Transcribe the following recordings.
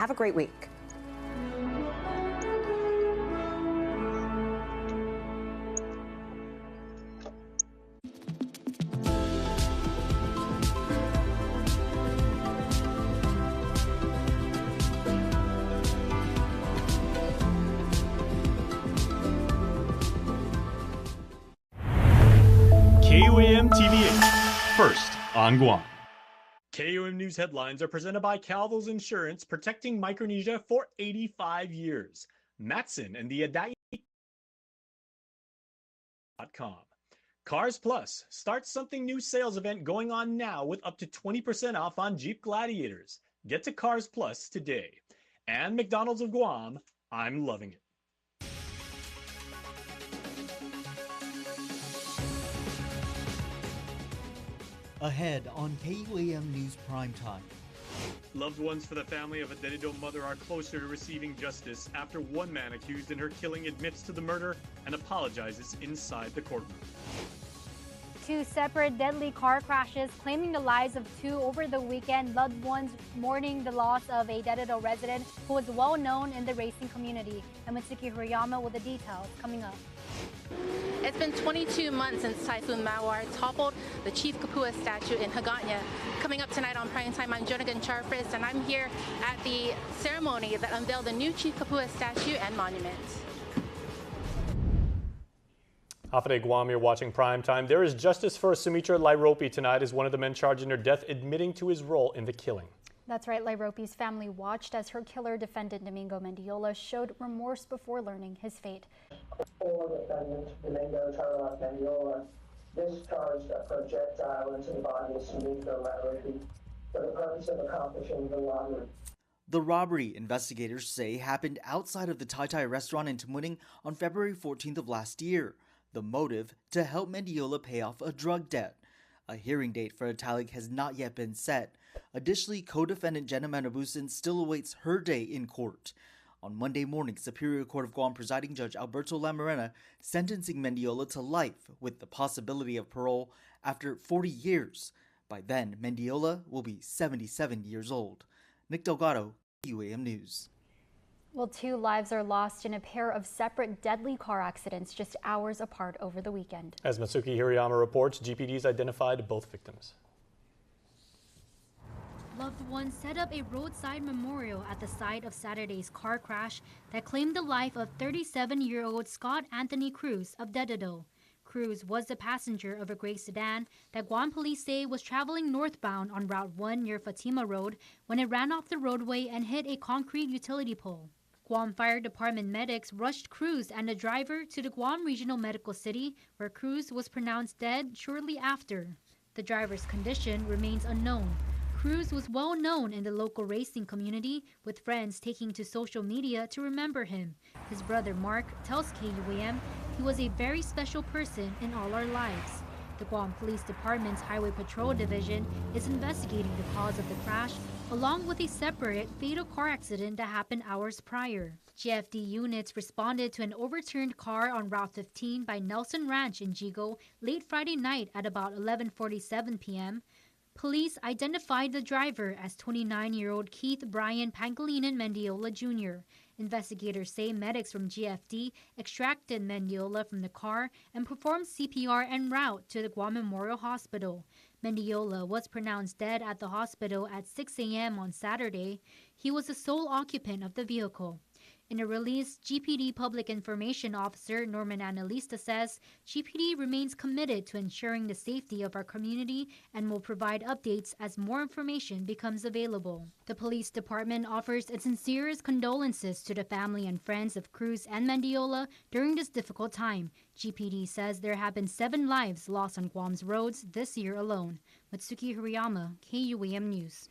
Have a great week. KUAM TV8, first on Guam. KUAM News headlines are presented by Calvil's Insurance, protecting Micronesia for 85 years. Matson and the Adai.com. Cars Plus starts something new sales event going on now with up to 20% off on Jeep Gladiators. Get to Cars Plus today. And McDonald's of Guam, I'm loving it. Ahead on KUAM News Primetime. Loved ones for the family of a Dedido mother are closer to receiving justice after one man accused in her killing admits to the murder and apologizes inside the courtroom. 2 separate deadly car crashes claiming the lives of 2 over the weekend. Loved ones mourning the loss of a Dedido resident who was well known in the racing community. And Mitsuki Hirayama with the details coming up. It's been 22 months since Typhoon Mawar toppled the Chief Kepuha statue in Hagåtña. Coming up tonight on Primetime, I'm Jonagan Charfris, and I'm here at the ceremony that unveiled the new Chief Kepuha statue and monument. Hafide Guam, you're watching Primetime. There is justice for Sumittra Lopi tonight as one of the men charged in her death admitting to his role in the killing. That's right, Lopi's family watched as her killer, defendant Domingo Mendiola, showed remorse before learning his fate. Defendant Domingo Mendiola discharged a projectile into the body of Sumittra Lopi for the purpose of accomplishing the robbery. The robbery, investigators say, happened outside of the Thai Thai restaurant in Tamuning on February 14th of last year. The motive, to help Mendiola pay off a drug debt. A hearing date for Italic has not yet been set. Additionally, co-defendant Jenna Manabusin still awaits her day in court. On Monday morning, Superior Court of Guam presiding judge Alberto Lamarena sentencing Mendiola to life with the possibility of parole after 40 years. By then, Mendiola will be 77 years old. Nick Delgado, UAM News. Well, 2 lives are lost in a pair of separate deadly car accidents just hours apart over the weekend. As Mitsuki Hirayama reports, GPDs identified both victims. Loved ones set up a roadside memorial at the site of Saturday's car crash that claimed the life of 37-year-old Scott Anthony Cruz of Dedido. Cruz was the passenger of a gray sedan that Guam police say was traveling northbound on Route 1 near Fatima Road when it ran off the roadway and hit a concrete utility pole. Guam Fire Department medics rushed Cruz and the driver to the Guam Regional Medical City, where Cruz was pronounced dead shortly after. The driver's condition remains unknown. Cruz was well known in the local racing community, with friends taking to social media to remember him. His brother Mark tells KUAM he was a very special person in all our lives. The Guam Police Department's Highway Patrol Division is investigating the cause of the crash, along with a separate fatal car accident that happened hours prior. GFD units responded to an overturned car on Route 15 by Nelson Ranch in Jigo late Friday night at about 11:47 p.m. Police identified the driver as 29-year-old Keith Brian Pangilinan Mendiola Jr. Investigators say medics from GFD extracted Mendiola from the car and performed CPR en route to the Guam Memorial Hospital. Mendiola was pronounced dead at the hospital at 6 a.m. on Saturday. He was the sole occupant of the vehicle. In a release, GPD Public Information Officer Norman Analista says GPD remains committed to ensuring the safety of our community and will provide updates as more information becomes available. The police department offers its sincerest condolences to the family and friends of Cruz and Mendiola during this difficult time. GPD says there have been 7 lives lost on Guam's roads this year alone. Mitsuki Hirayama, KUAM News.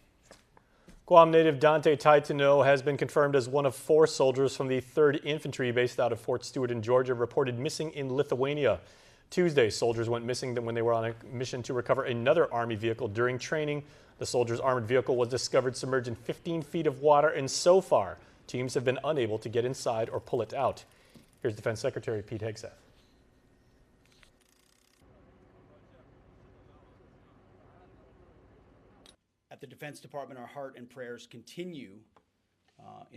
Guam native Dante Taitano has been confirmed as one of 4 soldiers from the 3rd Infantry based out of Fort Stewart in Georgia reported missing in Lithuania. Tuesday, soldiers went missing when they were on a mission to recover another Army vehicle during training. The soldiers' armored vehicle was discovered submerged in 15 feet of water, and so far, teams have been unable to get inside or pull it out. Here's Defense Secretary Pete Hegseth. At the Defense Department, our heart and prayers continue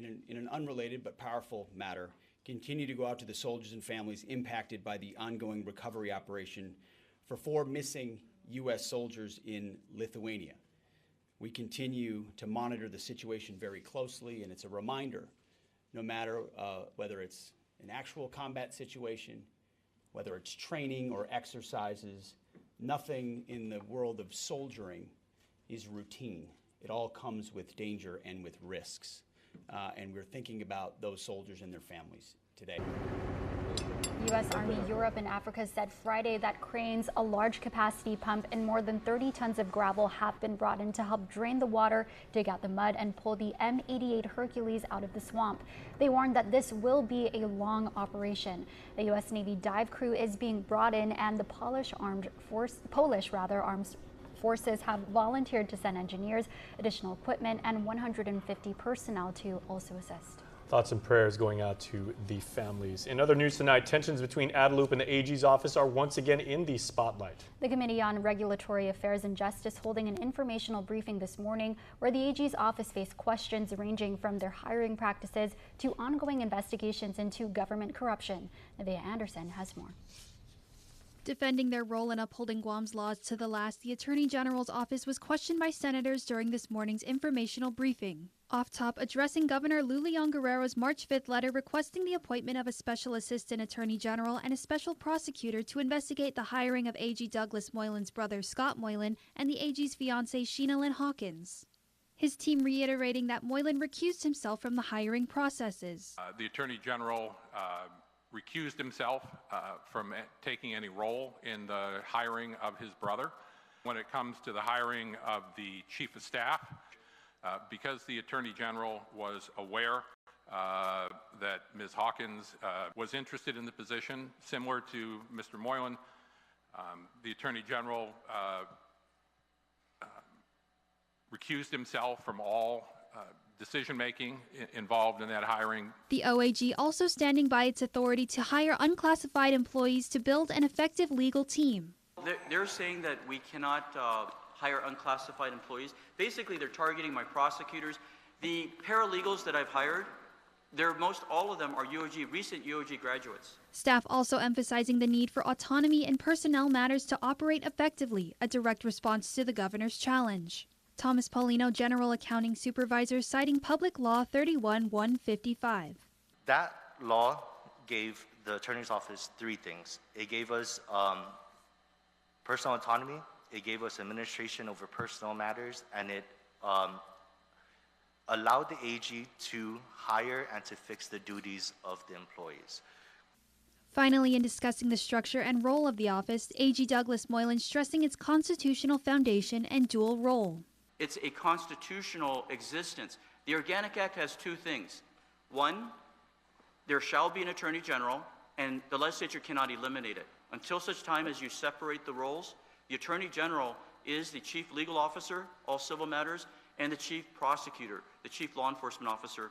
in an unrelated but powerful matter, continue to go out to the soldiers and families impacted by the ongoing recovery operation for 4 missing U.S. soldiers in Lithuania. We continue to monitor the situation very closely, and it's a reminder, no matter whether it's an actual combat situation, whether it's training or exercises, nothing in the world of soldiering is routine. It all comes with danger and with risks. And we're thinking about those soldiers and their families today. U.S. Army Europe and Africa said Friday that cranes, a large capacity pump, and more than 30 tons of gravel have been brought in to help drain the water, dig out the mud, and pull the M88 Hercules out of the swamp. They warned that this will be a long operation. The U.S. Navy dive crew is being brought in, and the Polish armed forces have volunteered to send engineers, additional equipment, and 150 personnel to also assist. Thoughts and prayers going out to the families. In other news tonight, tensions between Adelup and the AG's office are once again in the spotlight. The Committee on Regulatory Affairs and Justice holding an informational briefing this morning where the AG's office faced questions ranging from their hiring practices to ongoing investigations into government corruption. Nevaeh Anderson has more. Defending their role in upholding Guam's laws to the last, the Attorney General's office was questioned by senators during this morning's informational briefing. Off top, addressing Governor Leon Guerrero's March 5th letter requesting the appointment of a Special Assistant Attorney General and a Special Prosecutor to investigate the hiring of AG Douglas Moylan's brother Scott Moylan and the AG's fiancée Sheena Lynn Hawkins. His team reiterating that Moylan recused himself from the hiring processes. The Attorney General recused himself from taking any role in the hiring of his brother. When it comes to the hiring of the Chief of Staff, because the Attorney General was aware that Ms. Hawkins was interested in the position, similar to Mr. Moylan, the Attorney General recused himself from all decision-making involved in that hiring. The OAG also standing by its authority to hire unclassified employees to build an effective legal team. They're saying that we cannot hire unclassified employees. Basically, they're targeting my prosecutors. The paralegals that I've hired, all of them are recent UOG graduates. Staff also emphasizing the need for autonomy in personnel matters to operate effectively, a direct response to the governor's challenge. Thomas Paulino, General Accounting Supervisor, citing Public Law 31-155. That law gave the Attorney's Office 3 things. It gave us personal autonomy, it gave us administration over personal matters, and it allowed the AG to hire and to fix the duties of the employees. Finally, in discussing the structure and role of the office, AG Douglas Moylan stressing its constitutional foundation and dual role. It's a constitutional existence. The Organic Act has 2 things. One, there shall be an Attorney General, and the legislature cannot eliminate it. Until such time as you separate the roles, the Attorney General is the Chief Legal Officer, all civil matters, and the Chief Prosecutor, the Chief Law Enforcement Officer.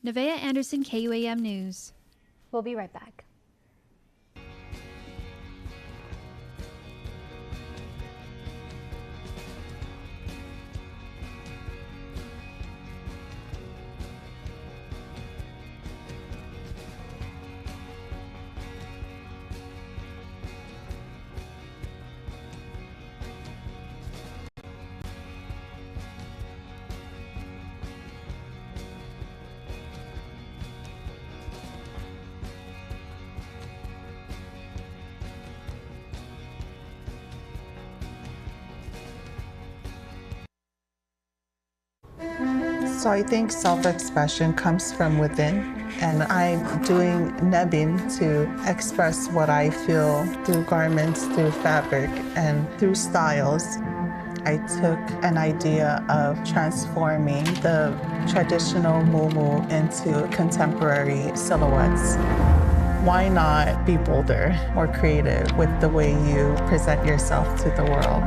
Nevaeh Anderson, KUAM News. We'll be right back. So I think self-expression comes from within, and I'm doing nebbing to express what I feel through garments, through fabric, and through styles. I took an idea of transforming the traditional muumuu into contemporary silhouettes. Why not be bolder, more creative with the way you present yourself to the world?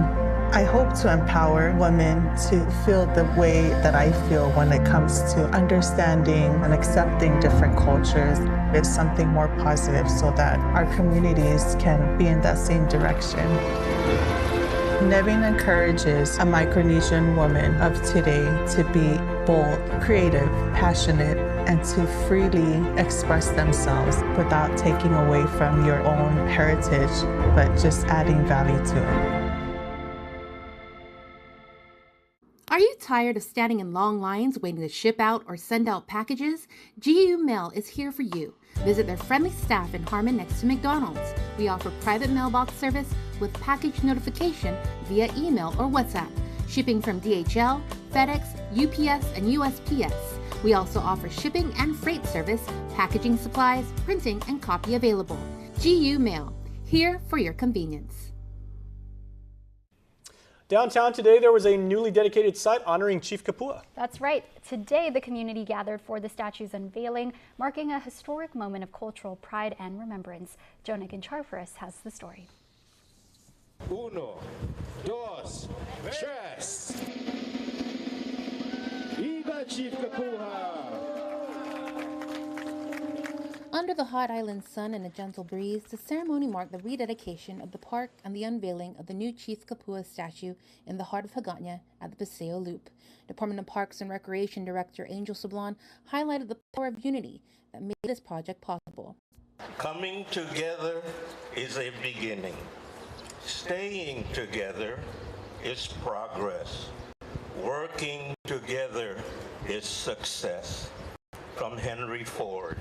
I hope to empower women to feel the way that I feel when it comes to understanding and accepting different cultures. It's something more positive so that our communities can be in that same direction. Nebbing encourages a Micronesian woman of today to be bold, creative, passionate, and to freely express themselves without taking away from your own heritage, but just adding value to it. Are you tired of standing in long lines waiting to ship out or send out packages? GU Mail is here for you. Visit their friendly staff in Harmon next to McDonald's. We offer private mailbox service with package notification via email or WhatsApp. Shipping from DHL, FedEx, UPS, and USPS. We also offer shipping and freight service, packaging supplies, printing, and copy available. GU Mail, here for your convenience. Downtown today, there was a newly dedicated site honoring Chief Kepuha. That's right. Today, the community gathered for the statue's unveiling, marking a historic moment of cultural pride and remembrance. Jonah Gincharfaris has the story. Uno, dos, tres. Viva Chief Kepuha! Under the hot island sun and a gentle breeze, the ceremony marked the rededication of the park and the unveiling of the new Chief Kepuha statue in the heart of Hagåtña at the Paseo Loop. Department of Parks and Recreation Director Angel Sablon highlighted the power of unity that made this project possible. Coming together is a beginning. Staying together is progress. Working together is success. From Henry Ford.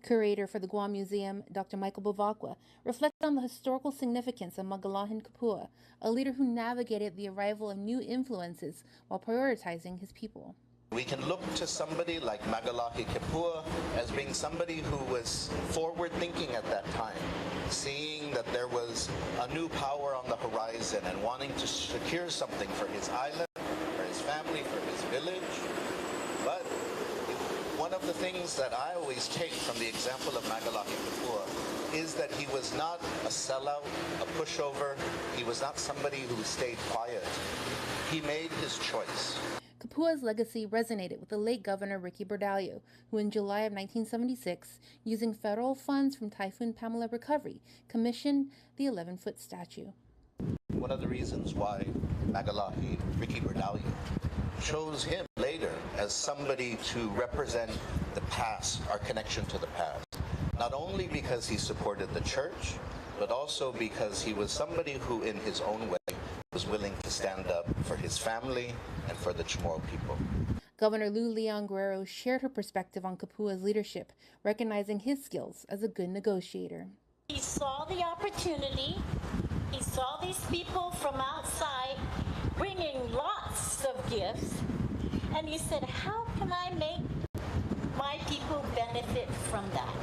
Curator for the Guam Museum, Dr. Michael Bavacqua, reflected on the historical significance of Magalahan Kepuha, a leader who navigated the arrival of new influences while prioritizing his people. We can look to somebody like Magalahi Kepuha as being somebody who was forward-thinking at that time, seeing that there was a new power on the horizon and wanting to secure something for his island, for his family, for his village. But one of the things that I always take from the example of Magalahi Kepuha is that he was not a sellout, a pushover. He was not somebody who stayed quiet. He made his choice. Kepuha's legacy resonated with the late Governor Ricky Bordallo, who in July of 1976, using federal funds from Typhoon Pamela recovery, commissioned the 11-foot statue. One of the reasons why Magalahi, Ricky Bordallo, chose him later as somebody to represent the past, our connection to the past. Not only because he supported the church, but also because he was somebody who in his own way was willing to stand up for his family and for the Chamorro people. Governor Lou Leon Guerrero shared her perspective on Kepuha's leadership, recognizing his skills as a good negotiator. He saw the opportunity. He saw these people from outside bringing lots of gifts, and he said, how can I make my people benefit from that?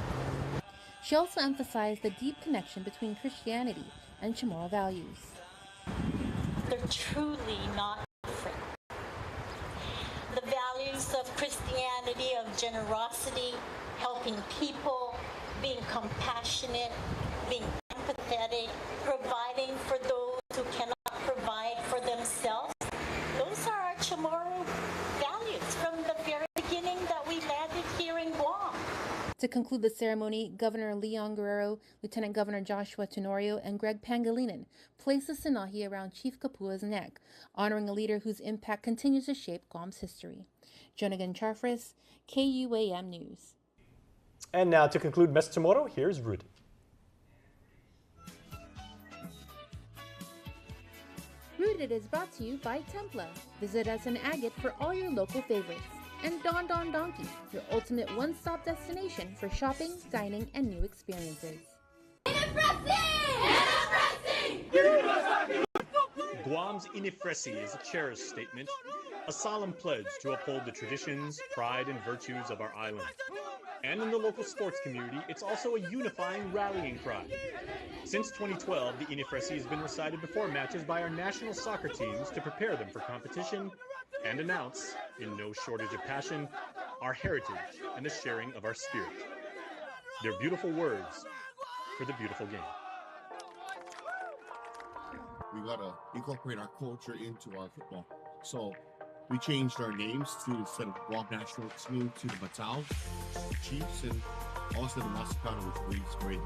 She also emphasized the deep connection between Christianity and Chamorro values. They're truly not different. The values of Christianity, of generosity, helping people, being compassionate, being empathetic, providing for those who cannot provide for themselves. Those are our Chamorro values from the very beginning that we landed here in Guam. To conclude the ceremony, Governor Leon Guerrero, Lieutenant Governor Joshua Tenorio, and Greg Pangilinan placed the Sinahi around Chief Kepuha's neck, honoring a leader whose impact continues to shape Guam's history. Jonah Gincharfaris, KUAM News. And now to conclude Mes Chamorro, here's Rudy. Rooted is brought to you by Templa. Visit us in Agate for all your local favorites. And Don Don Donkey, your ultimate one-stop destination for shopping, dining, and new experiences. Guam's Inifresi is a cherished statement, a solemn pledge to uphold the traditions, pride, and virtues of our island. And in the local sports community, it's also a unifying rallying cry. Since 2012, the Inifresi has been recited before matches by our national soccer teams to prepare them for competition and announce, in no shortage of passion, our heritage and the sharing of our spirit. They're beautiful words for the beautiful game. We gotta incorporate our culture into our football. So we changed our names to, instead of Guam National Team, to the Batao, Chiefs, and also the Mascano, which means great.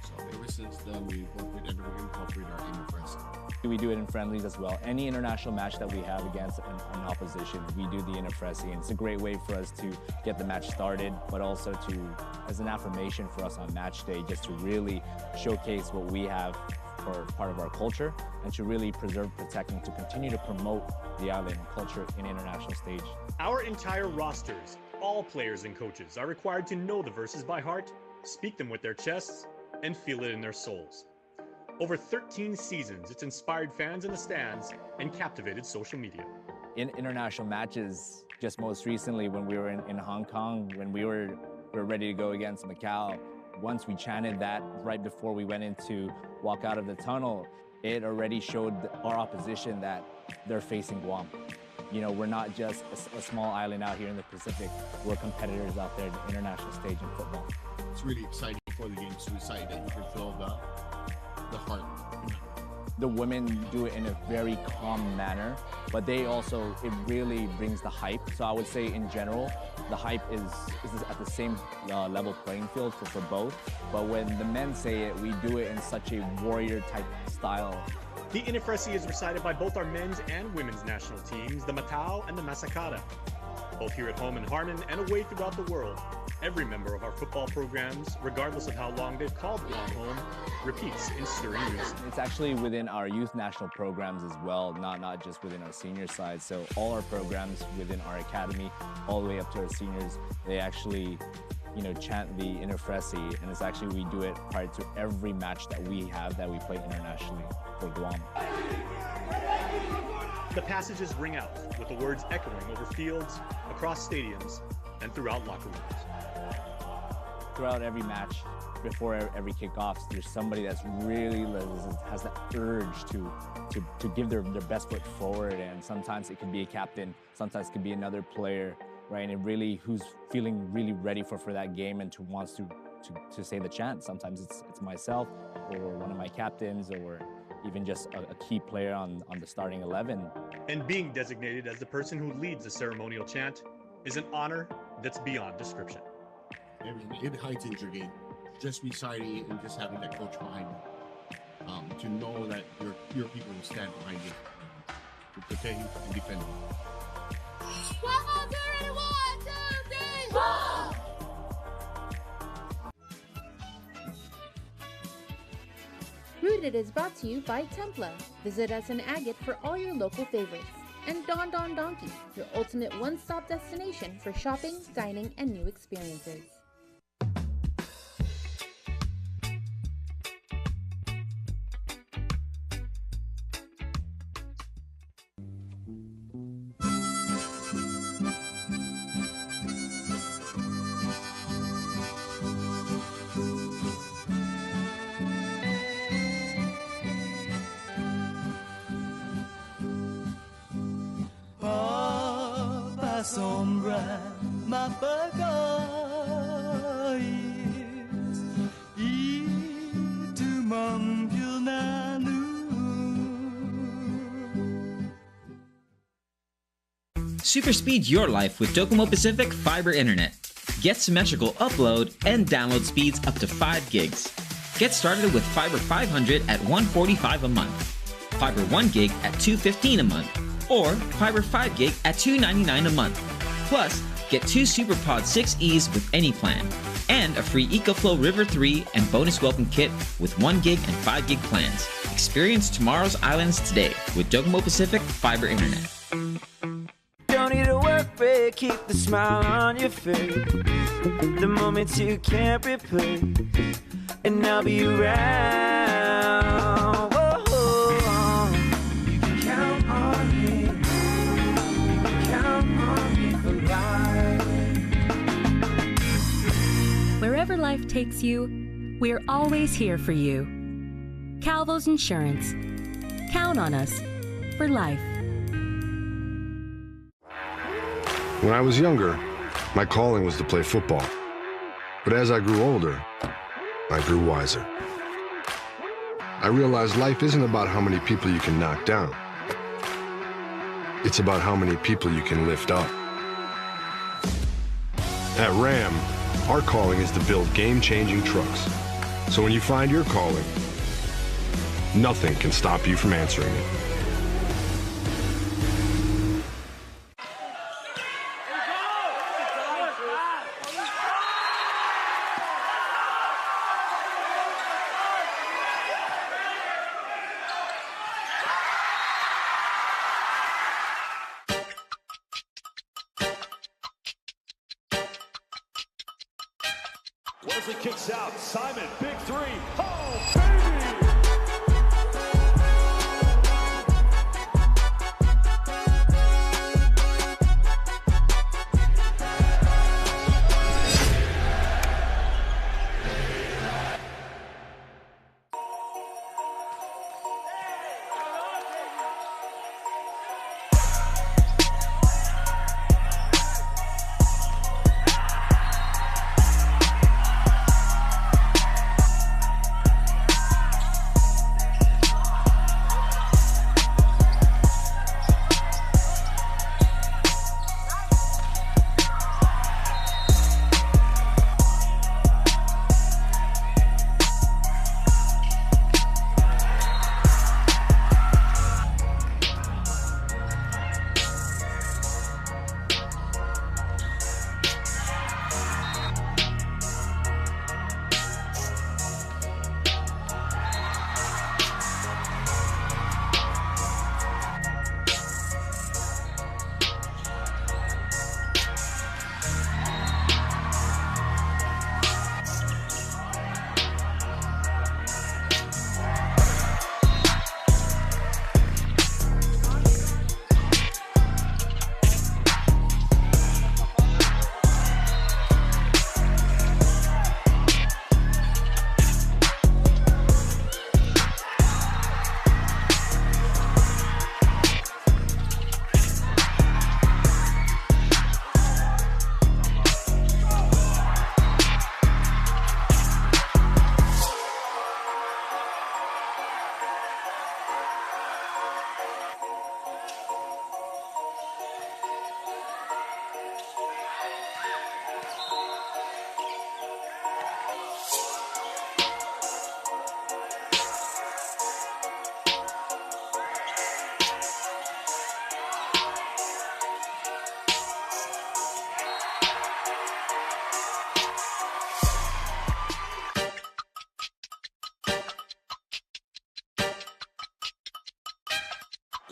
So Ever since then, we worked with and we incorporate our interest. We do it in friendlies as well. Any international match that we have against an opposition, we do the interfresi, and it's a great way for us to get the match started, but also as an affirmation for us on match day, just to really showcase what we have for part of our culture, and to really preserve, protect, and to continue to promote the island culture in international stage. Our entire rosters, all players and coaches, are required to know the verses by heart, speak them with their chests, and feel it in their souls. Over 13 seasons, it's inspired fans in the stands and captivated social media. In international matches, just most recently when we were in Hong Kong, when we were ready to go against Macau, once we chanted that right before we went in to walk out of the tunnel, it already showed our opposition that they're facing Guam. You know, we're not just a small island out here in the Pacific. We're competitors out there in the international stage in football. It's really exciting for the games to recite that you can feel the heart. The women do it in a very calm manner, but they also, it really brings the hype. So I would say in general, the hype is at the same level playing field for both. But when the men say it, we do it in such a warrior type style. The Inifresi is recited by both our men's and women's national teams, the Matao and the Masakara. Both here at home in Harmon and away throughout the world, every member of our football programs, regardless of how long they've called Guam home, repeats in stirring unison. It's actually within our youth national programs as well, not just within our senior side. So all our programs within our academy, all the way up to our seniors, they actually, you know, chant the Inifresi, and it's actually, we do it prior to every match that we have that we play internationally for Guam. The passages ring out with the words echoing over fields, across stadiums, and throughout locker rooms. Throughout every match, before every kickoffs, there's somebody that's really has that urge to give their best foot forward, and sometimes it can be a captain, sometimes it can be another player, right? And it really, who's feeling really ready for that game and wants to say the chant. Sometimes it's myself or one of my captains or even just a key player on the starting 11. And being designated as the person who leads the ceremonial chant is an honor that's beyond description. It heightens your game. Just reciting it and just having that coach behind you. To know that your people will stand behind you to protect you and defend you. 1, 2, 3, 4! Rooted is brought to you by Templa. Visit us in Agate for all your local favorites. And Don Don Donkey, your ultimate one-stop destination for shopping, dining, and new experiences. Sombra mapagayos itu mambilnanu. Super speed your life with Docomo Pacific Fiber Internet. Get symmetrical upload and download speeds up to 5 gigs. Get started with Fiber 500 at $145 a month, Fiber 1 gig at $215 a month, or Fiber 5 gig at $299 a month. Plus, get 2 SuperPod 6Es with any plan, and a free EcoFlow River 3 and bonus welcome kit with 1 gig and 5 gig plans. Experience tomorrow's islands today with Docomo Pacific Fiber Internet. Don't need to work break, keep the smile on your face. The moments you can't replace, and I'll be around. Whoa, you can count on me. You can count on me for life. Wherever life takes you, we're always here for you. Calvo's Insurance. Count on us for life. When I was younger, my calling was to play football. But as I grew older, I grew wiser. I realized life isn't about how many people you can knock down. It's about how many people you can lift up. At Ram, our calling is to build game-changing trucks. So when you find your calling, nothing can stop you from answering it. Wesley kicks out. Simon, big three. Oh, baby!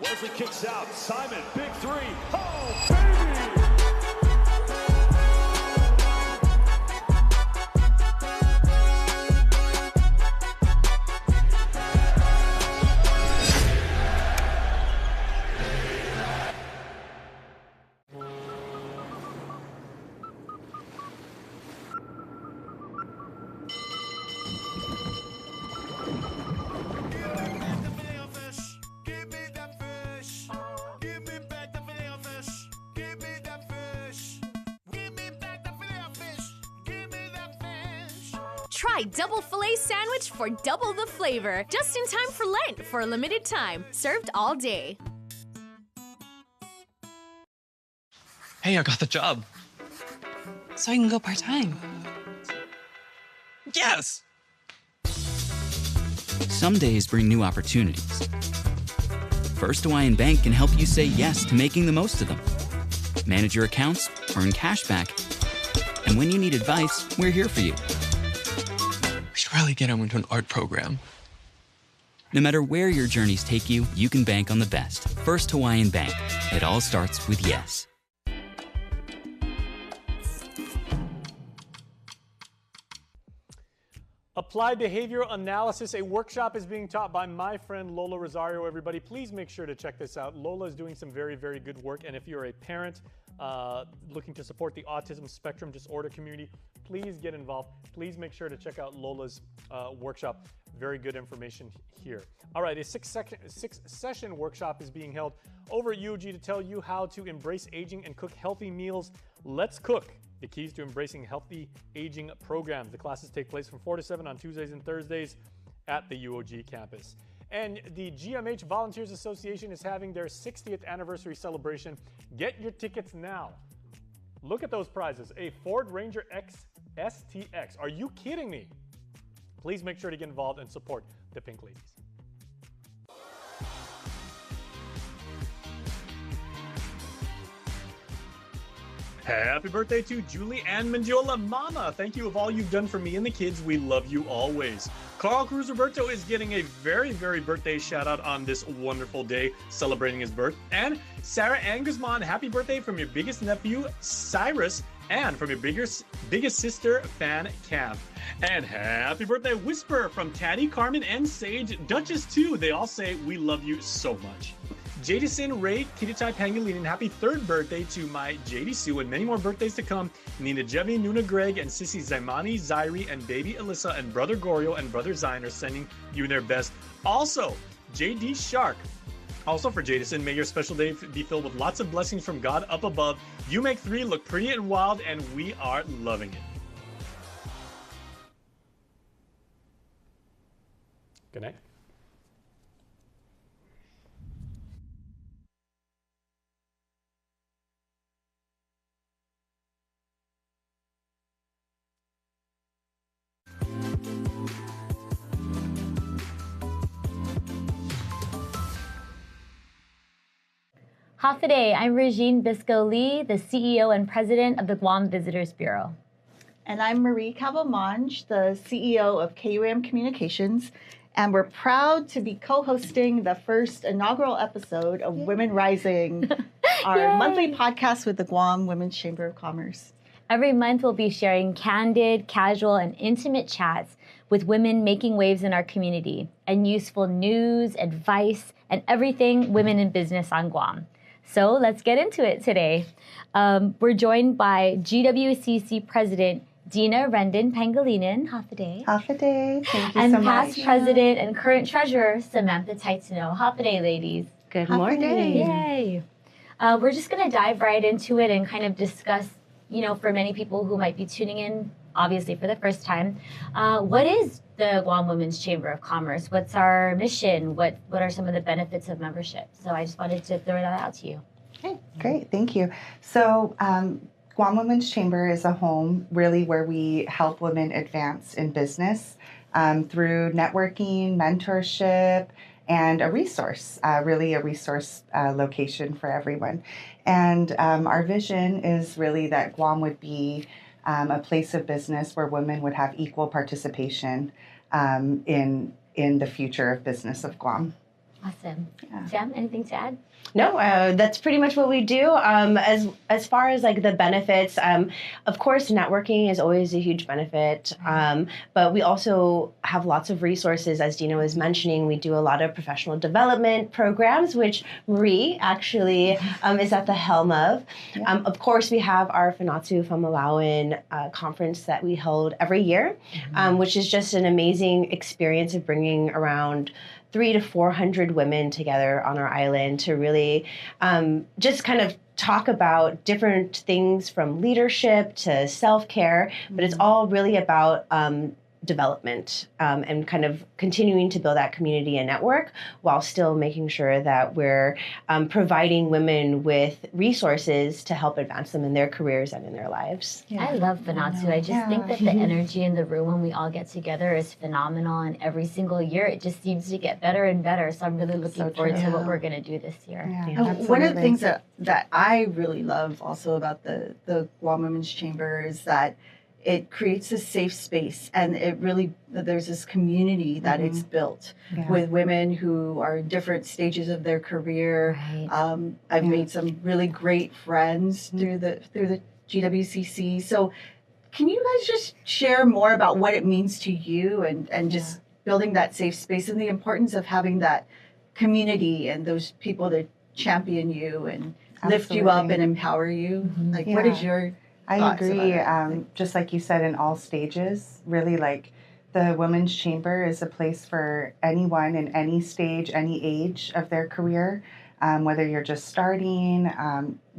Wesley kicks out. Simon, big three. Oh, baby! Try double filet sandwich for double the flavor. Just in time for Lent for a limited time. Served all day. Hey, I got the job. So I can go part-time. Yes! Some days bring new opportunities. First Hawaiian Bank can help you say yes to making the most of them. Manage your accounts, earn cash back, and when you need advice, we're here for you. We should really get him into an art program. No matter where your journeys take you, you can bank on the best. First Hawaiian Bank. It all starts with yes. Applied behavioral analysis, a workshop is being taught by my friend Lola Rosario, everybody. Please make sure to check this out. Lola is doing some very, very good work. And if you're a parent looking to support the autism spectrum disorder community, please get involved. Please make sure to check out Lola's workshop. Very good information here. All right, a six-session workshop is being held over at UOG to tell you how to embrace aging and cook healthy meals. Let's cook. The keys to embracing healthy aging programs. The classes take place from 4 to 7 on Tuesdays and Thursdays at the UOG campus. And the GMH Volunteers Association is having their 60th anniversary celebration. Get your tickets now. Look at those prizes. A Ford Ranger X STX. Are you kidding me? Please make sure to get involved and support the Pink Ladies. Happy birthday to Julie Ann Mendiola. Mama, thank you of all you've done for me and the kids. We love you always. Carl Cruz Roberto is getting a very, very birthday shout out on this wonderful day, celebrating his birth. And Sarah Ann Guzman, happy birthday from your biggest nephew, Cyrus, and from your biggest sister, Fan Cam. And happy birthday, Whisper, from Taddy, Carmen, and Sage, Duchess too. They all say we love you so much. Jadison Ray Kiritai Pangilinan, happy 3rd birthday to my JD Sue, and many more birthdays to come. Nina Jevi, Nuna Greg, and Sissy Zaimani, Zairi, and baby Alyssa, and brother Gorio and brother Zion are sending you their best. Also, JD Shark. Also for Jadison, may your special day be filled with lots of blessings from God up above. You make 3 look pretty and wild, and we are loving it. Good night. Hafaday, I'm Regine Bisco-Lee, the CEO and President of the Guam Visitors Bureau. And I'm Marie Cavalmange, the CEO of KUAM Communications, and we're proud to be co-hosting the first inaugural episode of Women Rising, our monthly podcast with the Guam Women's Chamber of Commerce. Every month we'll be sharing candid, casual, and intimate chats with women making waves in our community, and useful news, advice, and everything women in business on Guam. So let's get into it today. We're joined by GWCC President Dina Rendon Pangilinan. Half a day. Half a day. Thank you and so much. And past President and current Treasurer Samantha Taitano. Half a day, ladies. Good morning. Yay. We're just going to dive right into it and kind of discuss, for many people who might be tuning in, obviously for the first time, what is the Guam Women's Chamber of Commerce? What's our mission? What are some of the benefits of membership? So I just wanted to throw that out to you. Okay, great, thank you. So Guam Women's Chamber is a home really where we help women advance in business through networking, mentorship, and a resource, really a resource location for everyone. And our vision is really that Guam would be a place of business where women would have equal participation in the future of business of Guam. Awesome. Yeah. Sam, anything to add? No, that's pretty much what we do. As far as like the benefits, of course, networking is always a huge benefit. But we also have lots of resources, as Dina was mentioning. We do a lot of professional development programs, which Marie actually is at the helm of. Yeah. Of course, we have our Fanatsu Famalawan conference that we hold every year, which is just an amazing experience of bringing around 300 to 400 women together on our island to really just kind of talk about different things from leadership to self-care, but it's all really about development and kind of continuing to build that community and network while still making sure that we're providing women with resources to help advance them in their careers and in their lives. Yeah. I love Fanatsu. I just think that the energy in the room when we all get together is phenomenal, and every single year it just seems to get better and better. So I'm really looking forward to what we're going to do this year. One of the things that I really love also about the Guam Women's Chamber is that it creates a safe space, and it really, there's this community that it's built with women who are in different stages of their career. Right. I've made some really great friends through the GWCC. So can you guys just share more about what it means to you and just building that safe space and the importance of having that community and those people that champion you and lift you up and empower you? Like, what is your I agree. Just like you said, in all stages, really, like the Women's Chamber is a place for anyone in any stage, any age of their career, whether you're just starting,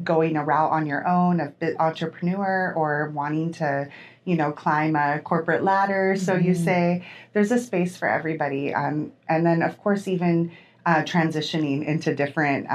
going a route on your own, an entrepreneur, or wanting to, climb a corporate ladder. So you say there's a space for everybody. And then, of course, even transitioning into different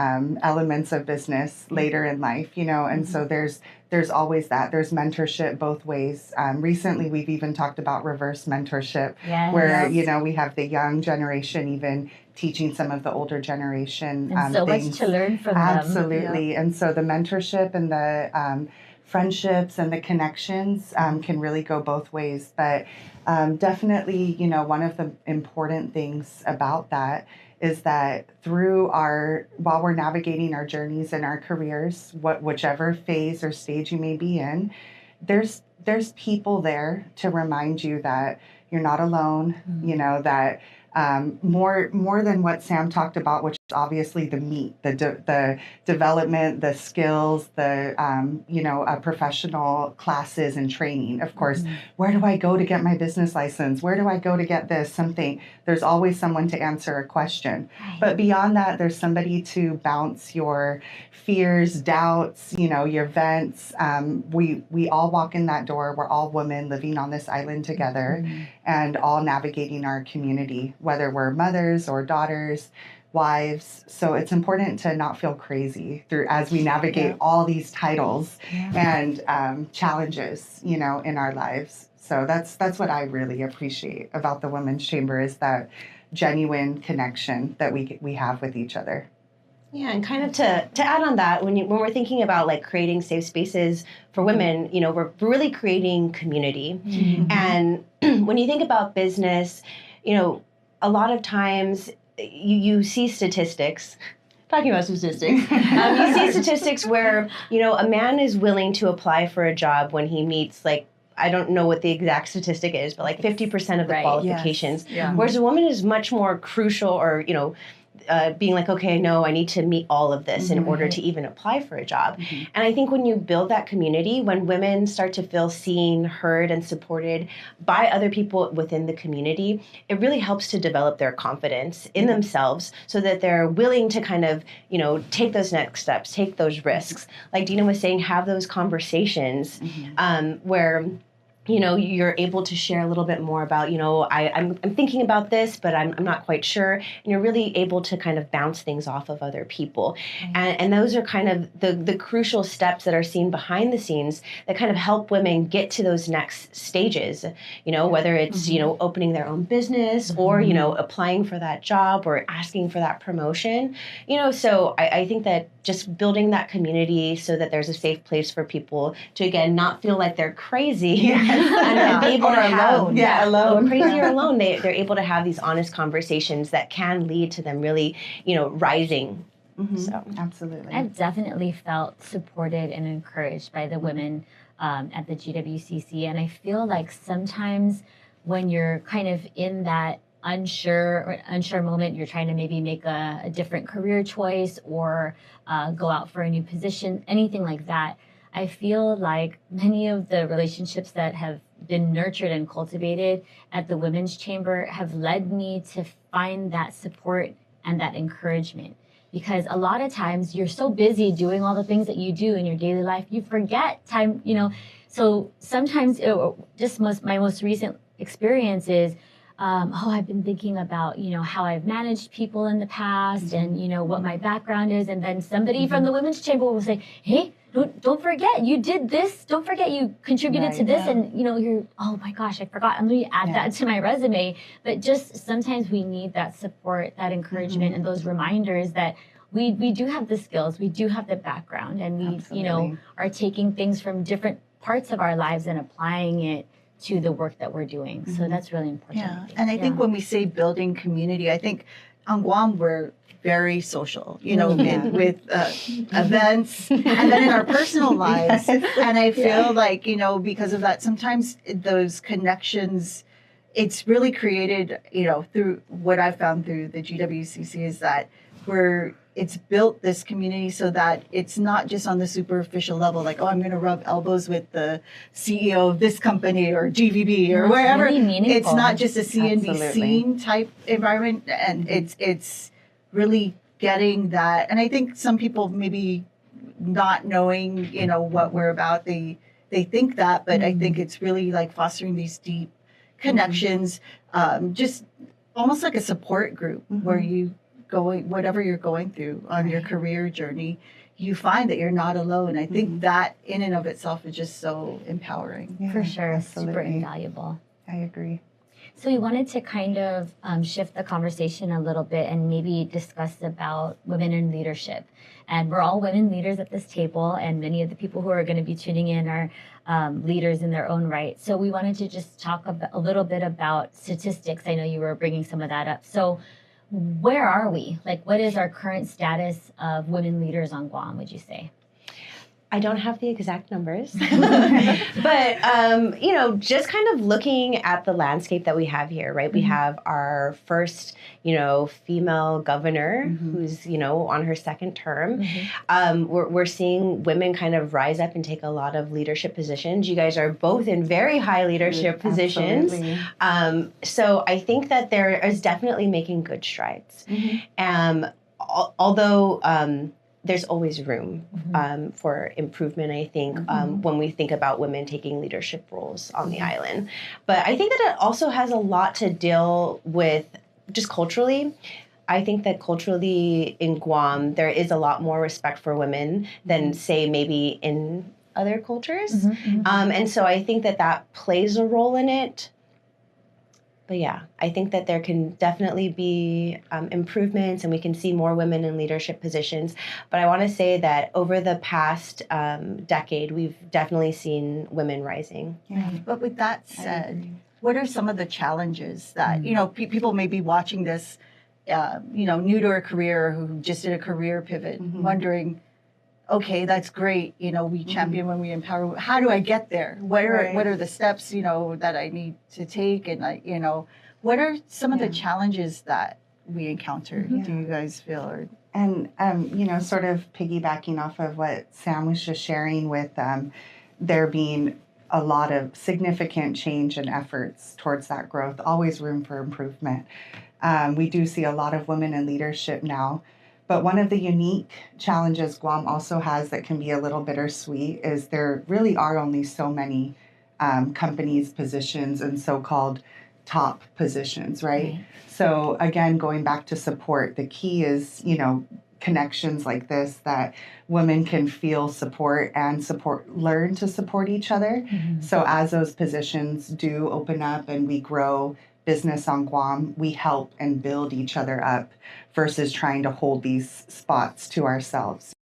elements of business later in life, and so there's always that. There's mentorship both ways. Recently, we've even talked about reverse mentorship, where we have the young generation even teaching some of the older generation and so things. much to learn from Absolutely. them. And so the mentorship and the friendships and the connections can really go both ways. But definitely, one of the important things about that is that while we're navigating our journeys and our careers, whichever phase or stage you may be in, there's people there to remind you that you're not alone, that more than what Sam talked about, which is obviously the meat, the development, the skills, the professional classes and training. Of course, where do I go to get my business license? Where do I go to get this? Something. There's always someone to answer a question. But beyond that, there's somebody to bounce your fears, doubts, your vents. We all walk in that door. We're all women living on this island together and all navigating our community, whether we're mothers or daughters, wives. So it's important to not feel crazy as we navigate all these titles and challenges, in our lives. So that's what I really appreciate about the Women's Chamber, is that genuine connection that we have with each other. Yeah, and kind of to add on that, when we're thinking about like creating safe spaces for women, we're really creating community. And when you think about business, a lot of times you see statistics. Talking about statistics, you see statistics where a man is willing to apply for a job when he meets I don't know what the exact statistic is, but 50% of the qualifications. Yes. Whereas a woman is much more crucial, or being okay, no, I need to meet all of this in order to even apply for a job. And I think when you build that community, when women start to feel seen, heard, and supported by other people within the community, it really helps to develop their confidence in themselves so that they're willing to kind of, take those next steps, take those risks. Like Dina was saying, have those conversations where you're able to share a little bit more about, I'm thinking about this, but I'm not quite sure. And you're really able to kind of bounce things off of other people. And those are kind of the crucial steps that are seen behind the scenes that kind of help women get to those next stages, whether it's, opening their own business or, applying for that job or asking for that promotion, so I think that just building that community so that there's a safe place for people to, again, not feel like they're crazy. And be able to have alone, crazy or alone. They're able to have these honest conversations that can lead to them really, rising. So absolutely, I've definitely felt supported and encouraged by the women at the GWCC, and I feel like sometimes when you're kind of in that unsure moment, you're trying to maybe make a different career choice or go out for a new position, anything like that. I feel like many of the relationships that have been nurtured and cultivated at the Women's Chamber have led me to find that support and that encouragement. Because a lot of times you're so busy doing all the things that you do in your daily life, you forget time, So sometimes my most recent experience is, I've been thinking about, how I've managed people in the past and, what my background is. And then somebody from the Women's Chamber will say, hey, don't forget you did this. Don't forget you contributed to this. And, you're, oh my gosh, I forgot. Let me add that to my resume. But just sometimes we need that support, that encouragement, and those reminders that we do have the skills, we do have the background, and we, are taking things from different parts of our lives and applying it to the work that we're doing. So that's really important. Yeah, and I think when we say building community, I think on Guam we're very social, with events and then in our personal lives. And I feel like, because of that, sometimes those connections, it's really created, through what I've found through the GWCC is that it's built this community so that it's not just on the superficial level, like, I'm going to rub elbows with the CEO of this company or GVB or wherever. Really it's not just a see and be seen type environment, and it's really getting that. And I think some people maybe not knowing, what we're about, they think that, but I think it's really like fostering these deep connections, just almost like a support group where you whatever you're going through on your career journey, you find that you're not alone. I think that in and of itself is just so empowering. For sure, super absolutely. invaluable. I agree. So we wanted to kind of shift the conversation a little bit and maybe discuss about women in leadership. And we're all women leaders at this table, and many of the people who are going to be tuning in are leaders in their own right. So we wanted to just talk a little bit about statistics. I know you were bringing some of that up. So where are we? Like, what is our current status of women leaders on Guam, would you say? I don't have the exact numbers, but, just kind of looking at the landscape that we have here, right? We have our first, female governor who's, on her second term. We're seeing women kind of rise up and take a lot of leadership positions. You guys are both in very high leadership positions. So I think that there is definitely making good strides. Although there's always room for improvement, I think, when we think about women taking leadership roles on the island. But I think that it also has a lot to deal with just culturally. I think that culturally in Guam, there is a lot more respect for women than, say, maybe in other cultures. And so I think that that plays a role in it. But yeah, I think that there can definitely be improvements, and we can see more women in leadership positions. But I want to say that over the past decade, we've definitely seen women rising. But with that said, what are some of the challenges that, people may be watching this, new to a career, who just did a career pivot, wondering, okay, that's great. We champion when we empower. How do I get there? What are the steps, that I need to take? And what are some of the challenges that we encounter? Do you guys feel? And, sort of piggybacking off of what Sam was just sharing with there being a lot of significant change and efforts towards that growth, always room for improvement. We do see a lot of women in leadership now. But one of the unique challenges Guam also has that can be a little bittersweet is there really are only so many companies, positions, and so-called top positions, right? So again, going back to support, the key is, connections like this that women can feel support and learn to support each other. So as those positions do open up and we grow business on Guam, we help and build each other up versus trying to hold these spots to ourselves.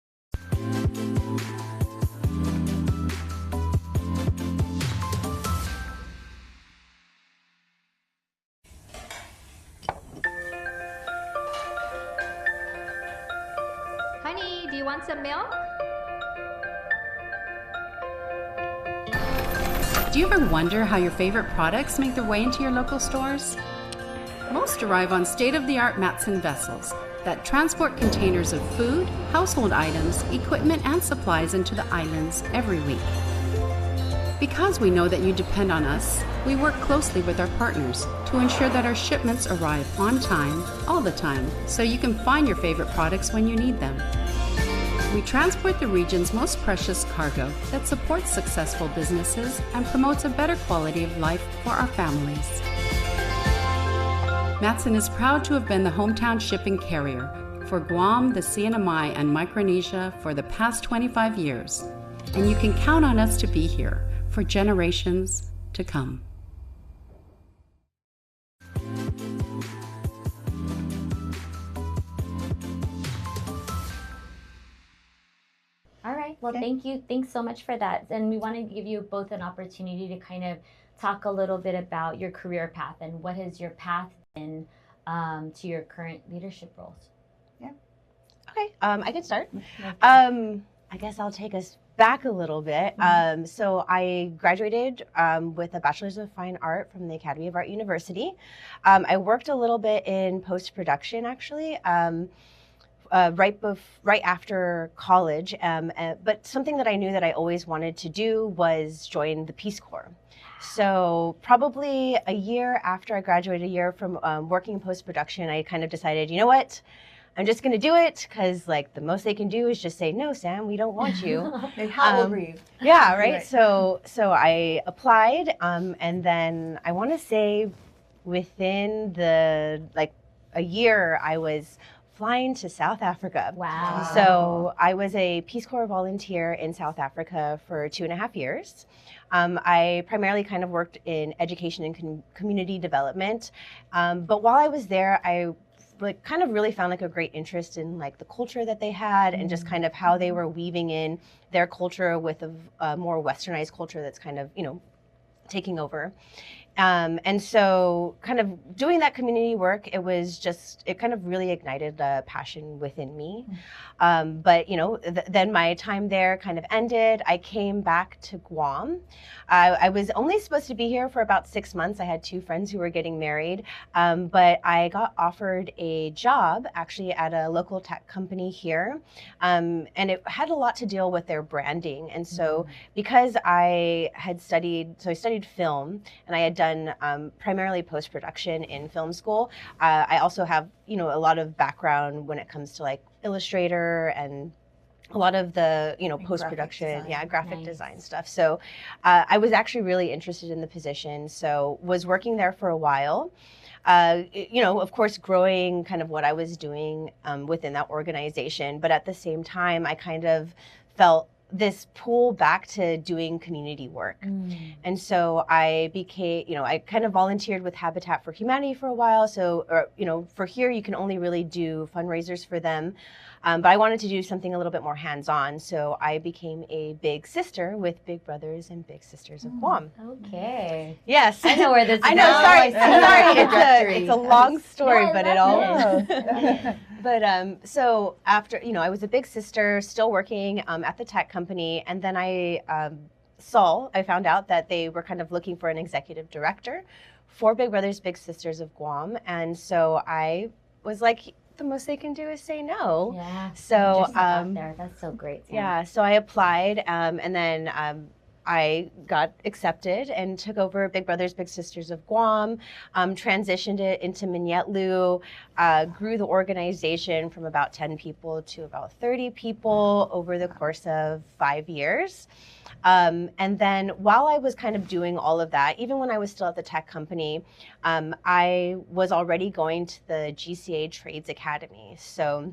Honey, do you want some milk? Do you ever wonder how your favorite products make their way into your local stores? Most arrive on state-of-the-art Matson vessels that transport containers of food, household items, equipment, and supplies into the islands every week. Because we know that you depend on us, we work closely with our partners to ensure that our shipments arrive on time, all the time, so you can find your favorite products when you need them. We transport the region's most precious cargo that supports successful businesses and promotes a better quality of life for our families. Matson is proud to have been the hometown shipping carrier for Guam, the CNMI, and Micronesia for the past 25 years, and you can count on us to be here for generations to come. All right. Well, thank you. Thanks so much for that. And we want to give you both an opportunity to kind of talk a little bit about your career path and what has your path been to your current leadership roles. Okay, I can start. I guess I'll take us back a little bit. So I graduated with a Bachelor's of Fine Art from the Academy of Art University. I worked a little bit in post-production, actually. Right after college, but something that I knew that I always wanted to do was join the Peace Corps. So probably a year after I graduated, a year from working in post-production, I kind of decided, you know what, I'm just going to do it because like the most they can do is just say, no, Sam, we don't want you. How old were you? Yeah, right. So I applied, and then I want to say within a year, I was flying to South Africa. Wow. So I was a Peace Corps volunteer in South Africa for 2.5 years. I primarily kind of worked in education and community development. But while I was there, I kind of really found a great interest in the culture that they had and just kind of how they were weaving in their culture with a more westernized culture that's kind of, taking over. And so kind of doing that community work, it kind of really ignited a passion within me. But, then my time there kind of ended. I came back to Guam. I was only supposed to be here for about 6 months. I had 2 friends who were getting married, but I got offered a job actually at a local tech company here. And it had a lot to deal with their branding. And so because I studied film and I had done primarily post-production in film school, I also have, a lot of background when it comes to Illustrator and a lot of the, post-production, graphic design stuff. So I was actually really interested in the position. So was working there for a while. Of course, growing kind of what I was doing within that organization. But at the same time, I kind of felt this pull back to doing community work. And so I became, I kind of volunteered with Habitat for Humanity for a while. So, for here, you can only really do fundraisers for them. But I wanted to do something a little bit more hands-on. So I became a big sister with Big Brothers and Big Sisters of Guam. Okay. Yes. I know where this is I know, going. sorry. It's a long story, No, but it all. But so after, I was a big sister, still working at the tech company. And then I found out that they were kind of looking for an executive director for Big Brothers, Big Sisters of Guam. And so I was like, the most they can do is say no. Yeah. So there. That's so great. Sam. yeah, so I applied, and then I got accepted and took over Big Brothers Big Sisters of Guam, transitioned it into Minyetlu, grew the organization from about 10 people to about 30 people over the course of 5 years. And then while I was kind of doing all of that, even when I was still at the tech company, I was already going to the GCA Trades Academy. So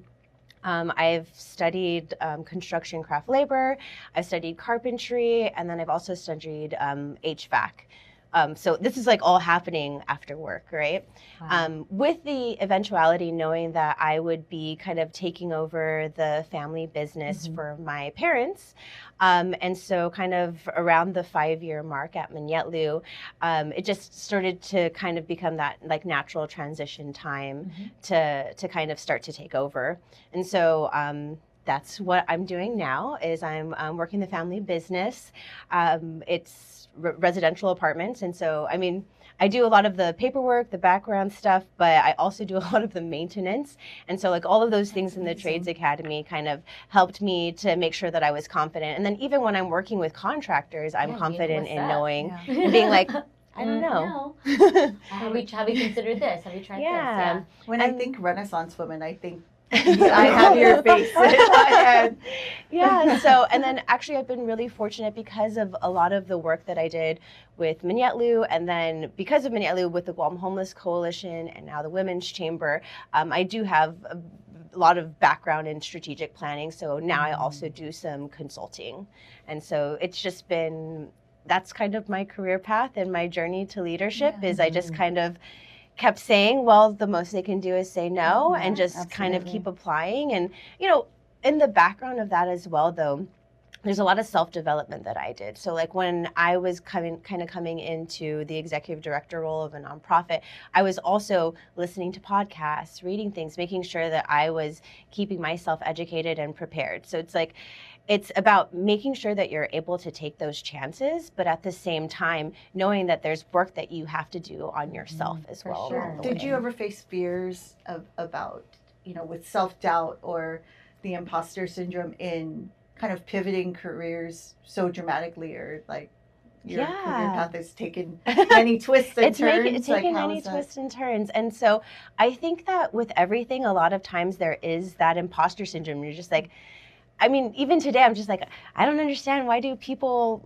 I've studied construction craft labor, I've studied carpentry, and then I've also studied HVAC. So this is all happening after work, right? Wow. With the eventuality knowing that I would be kind of taking over the family business for my parents. And so kind of around the 5-year mark at Minyetlu, it just started to kind of become that natural transition time to kind of start to take over. And so that's what I'm doing now is I'm working the family business. It's residential apartments. And so, I do a lot of the paperwork, the background stuff, but I also do a lot of the maintenance. And so all of those things in the Trades Academy kind of helped me to make sure that I was confident. And then even when I'm working with contractors, I'm confident in knowing, and being like, I don't know. Have we considered this? Have you tried this? Yeah. When I think Renaissance women, I think I have your face in my head. Yeah, so, and then actually I've been really fortunate because of a lot of the work that I did with Minyetlu, and then because of Minyetlu with the Guam Homeless Coalition and now the Women's Chamber, I do have a lot of background in strategic planning, so now I also do some consulting. And so it's just been, that's kind of my career path and my journey to leadership is I just kind of kept saying, well, the most they can do is say no, and just kind of keep applying. And, in the background of that as well, though, there's a lot of self-development that I did. So when I was coming into the executive director role of a nonprofit, I was also listening to podcasts, reading things, making sure that I was keeping myself educated and prepared. So it's about making sure that you're able to take those chances, but at the same time, knowing that there's work that you have to do on yourself as well. Sure. Did you ever face fears about, with self-doubt or the imposter syndrome in kind of pivoting careers so dramatically, or your career path has taken many twists and turns? It's taken many twists and turns. And so I think that with everything, a lot of times there is that imposter syndrome. You're just even today, I'm just I don't understand, why do people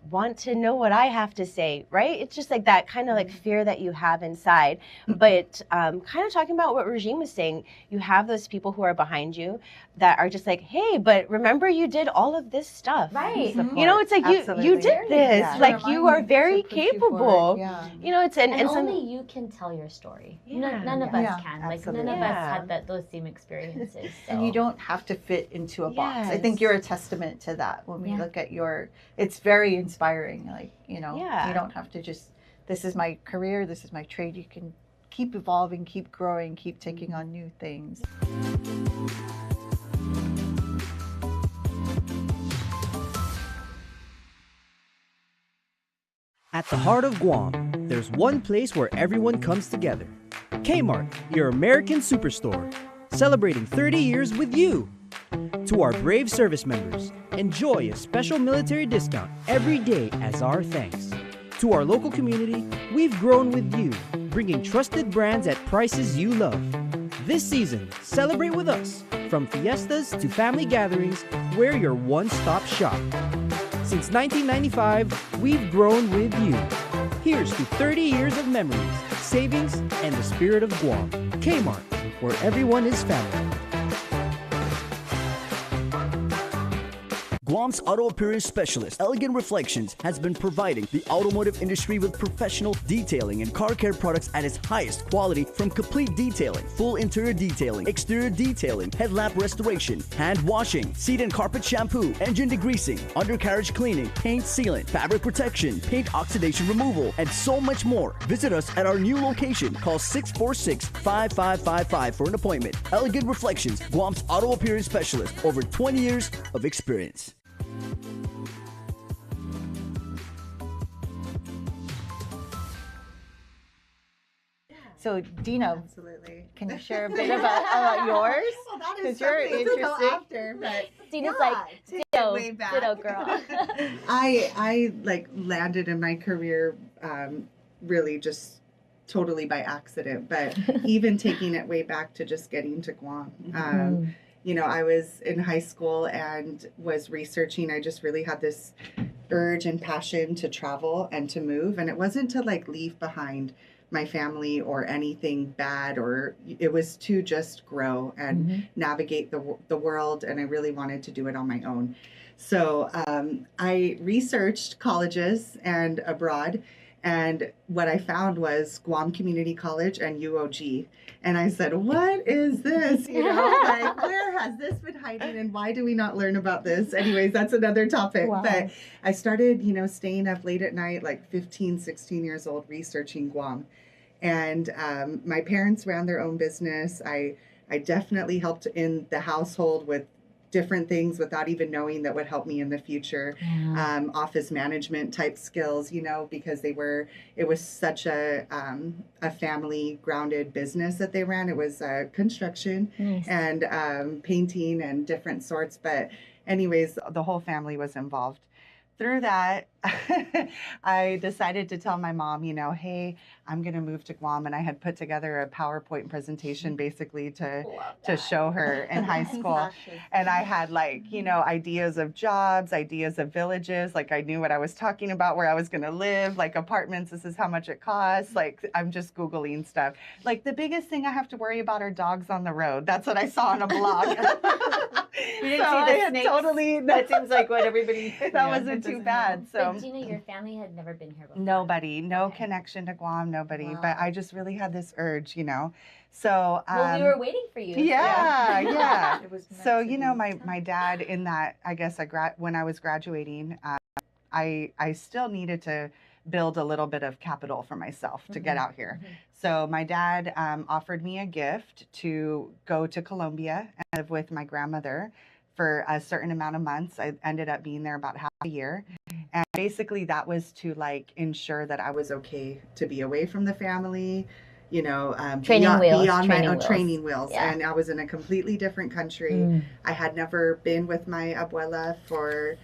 want to know what I have to say, right? It's just like that kind of like fear that you have inside. But kind of talking about what Regine was saying, you have those people who are behind you that are just like, hey, but remember you did all of this stuff. Right. You know, it's like you did this. Like you are very capable. You know, it's and only you can tell your story. None of us can. Like none of us had those same experiences. So. And you don't have to fit into a box. I think you're a testament to that when we look at it's very inspiring. Like, you know, you don't have to just, this is my career, this is my trade. You can keep evolving, keep growing, keep taking on new things. At the heart of Guam, there's one place where everyone comes together. Kmart, your American superstore, celebrating 30 years with you. To our brave service members, enjoy a special military discount every day as our thanks. To our local community, we've grown with you, bringing trusted brands at prices you love. This season, celebrate with us. From fiestas to family gatherings, we're your one-stop shop. Since 1995, we've grown with you. Here's to 30 years of memories, savings, and the spirit of Guam. Kmart, where everyone is family. Guam's auto appearance specialist, Elegant Reflections, has been providing the automotive industry with professional detailing and car care products at its highest quality, from complete detailing, full interior detailing, exterior detailing, headlamp restoration, hand washing, seat and carpet shampoo, engine degreasing, undercarriage cleaning, paint sealant, fabric protection, paint oxidation removal, and so much more. Visit us at our new location. Call 646-5555 for an appointment. Elegant Reflections, Guam's auto appearance specialist, over 20 years of experience. So, Dina, can you share a bit about yours? Because you're interesting. Dina's like, ditto girl. I like landed in my career really just totally by accident, but even taking it way back to just getting to Guam. You know, I was in high school and was researching. I just really had this urge and passion to travel and to move. And it wasn't to like leave behind my family or anything bad, or it was to just grow and navigate the world. And I really wanted to do it on my own. So I researched colleges and abroad. And what I found was Guam Community College and UOG. And I said, what is this? You know, like, where has this been hiding and why do we not learn about this? Anyways, that's another topic. Wow. But I started, you know, staying up late at night, like 15, 16 years old, researching Guam. And my parents ran their own business. I definitely helped in the household with different things without even knowing that would help me in the future. Office management type skills, you know, because it was such a family grounded business that they ran. It was construction and painting and different sorts. But anyways, the whole family was involved. Through that, I decided to tell my mom, you know, hey, I'm going to move to Guam. And I had put together a PowerPoint presentation basically to show her in high school. And I had like, you know, ideas of jobs, ideas of villages. Like I knew what I was talking about, where I was going to live, like apartments. This is how much it costs. Like I'm just Googling stuff. Like the biggest thing I have to worry about are dogs on the road. That's what I saw on a blog. You didn't see the snakes? Totally. That seems like what everybody... That wasn't too bad. So. But Gina, your family had never been here before. Nobody. No connection to Guam. Nobody. Wow. But I just really had this urge, you know. So... well, we were waiting for you. Yeah. It was so, you know, my dad in that, I guess, when I was graduating, I still needed to build a little bit of capital for myself to get out here. So my dad offered me a gift to go to Colombia and live with my grandmother for a certain amount of months. I ended up being there about half a year. And basically that was to like ensure that I was okay to be away from the family, you know, training wheels. Yeah. And I was in a completely different country. I had never been with my abuela for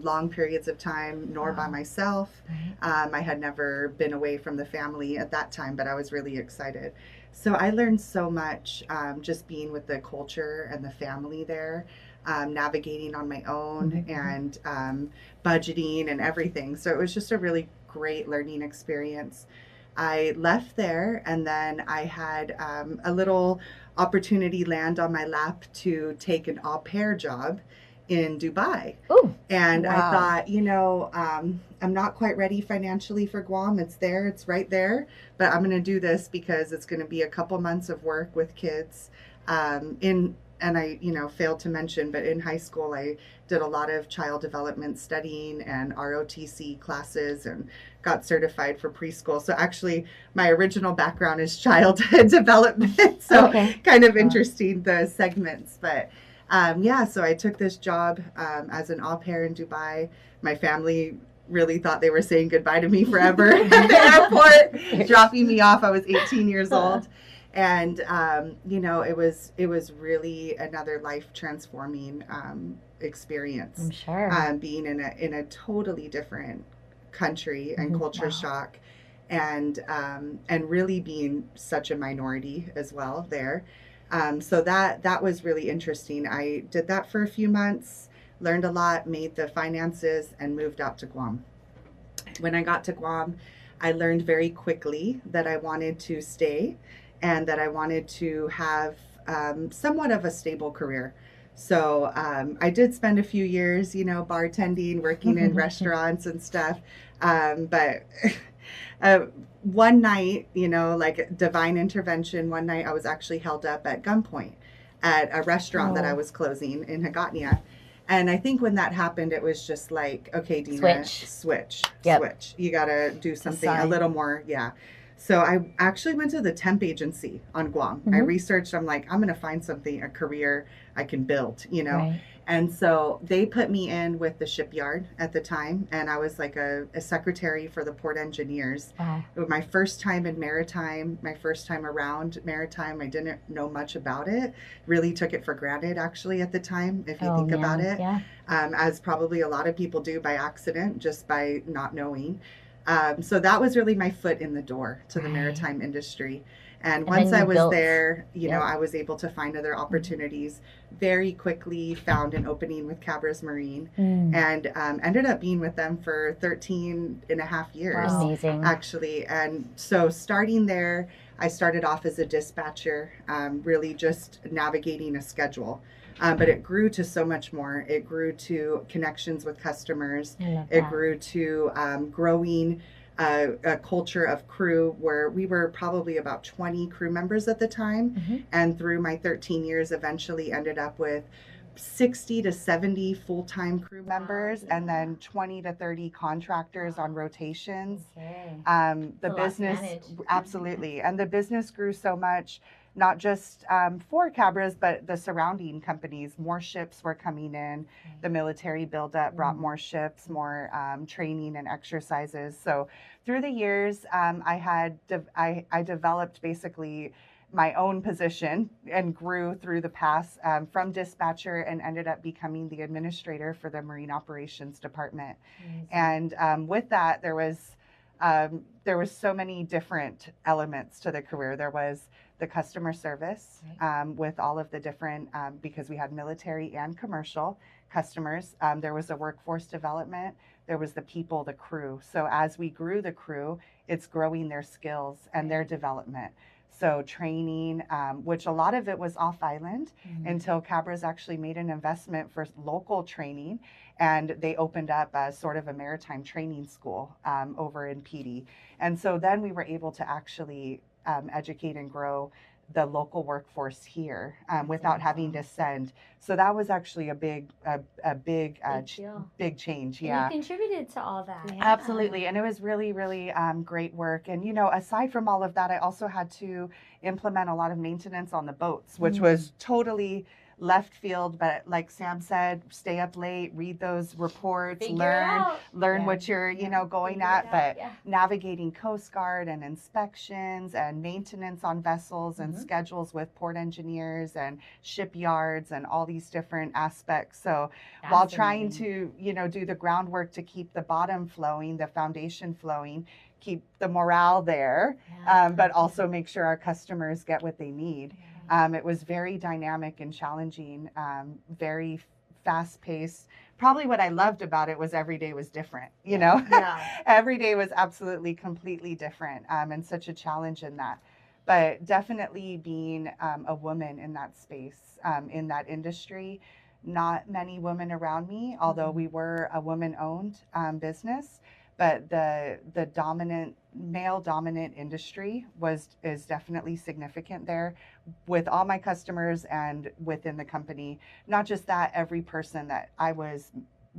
long periods of time, nor by myself. I had never been away from the family at that time, but I was really excited. So I learned so much just being with the culture and the family there. navigating on my own and budgeting and everything. So it was just a really great learning experience. I left there, and then I had a little opportunity land on my lap to take an au pair job in Dubai. Ooh, and wow. I thought, I'm not quite ready financially for Guam. It's there, it's right there, but I'm going to do this because it's going to be a couple months of work with kids. And I, failed to mention, but in high school, I did a lot of child development studying and ROTC classes and got certified for preschool. So actually, my original background is childhood development. So kind of interesting, the segments. But so I took this job as an au pair in Dubai. My family really thought they were saying goodbye to me forever at the airport, dropping me off. I was 18 years old. And, it was really another life transforming experience. I'm sure. Being in a totally different country and culture shock, and really being such a minority as well there. So that was really interesting. I did that for a few months, learned a lot, made the finances, and moved out to Guam. When I got to Guam, I learned very quickly that I wanted to stay and that I wanted to have somewhat of a stable career. So I did spend a few years, bartending, working in restaurants and stuff. But one night, like divine intervention, one night I was actually held up at gunpoint at a restaurant that I was closing in Higatnia. And I think when that happened, it was just like, okay, Dina, switch. You got to do something a little more. Yeah. So I actually went to the temp agency on Guam. I researched, I'm like, I'm going to find something, a career I can build, Right. And so they put me in with the shipyard at the time. And I was like a secretary for the port engineers. Wow. It was my first time in maritime, my first time around maritime. I didn't know much about it. Really took it for granted, actually, at the time, if you think about it. Yeah. As probably a lot of people do by accident, just by not knowing. So that was really my foot in the door to the maritime industry. And once I was there, I was able to find other opportunities. Very quickly found an opening with Cabras Marine and ended up being with them for 13 and a half years. Wow. Amazing. Actually. And so starting there, I started off as a dispatcher, really just navigating a schedule. But it grew to so much more. It grew to connections with customers. It grew to growing a culture of crew where we were probably about 20 crew members at the time. And through my 13 years, eventually ended up with 60 to 70 full-time crew members and then 20 to 30 contractors on rotations. The business, absolutely. And the business grew so much. Not just for Cabras, but the surrounding companies. More ships were coming in. The military buildup brought more ships, more training and exercises. So through the years, I developed basically my own position and grew through the pass from dispatcher and ended up becoming the administrator for the Marine Operations Department. And with that, there was so many different elements to the career. There was the customer service with all of the different, because we had military and commercial customers. There was the workforce development. There was the people, the crew. So as we grew the crew, it's growing their skills and their development. So training, which a lot of it was off island until Cabras actually made an investment for local training, and they opened up a sort of a maritime training school over in PD. And so then we were able to actually educate and grow the local workforce here without having to send. So that was actually a big change. Yeah. And you contributed to all that. Yeah. Absolutely. And it was really, really great work. And, aside from all of that, I also had to implement a lot of maintenance on the boats, which was totally left field. But like Sam said, stay up late, read those reports, learn what you're, going at. But navigating Coast Guard and inspections and maintenance on vessels and schedules with port engineers and shipyards and all these different aspects. So while trying to, do the groundwork to keep the bottom flowing, the foundation flowing, keep the morale there, but also make sure our customers get what they need. It was very dynamic and challenging, very fast-paced. Probably what I loved about it was every day was different, you know? Yeah. Every day was absolutely, completely different, and such a challenge in that. But definitely being a woman in that space, in that industry, not many women around me, although we were a woman-owned business, but the dominant, male-dominant industry is definitely significant there with all my customers and within the company. Not just that, every person that I was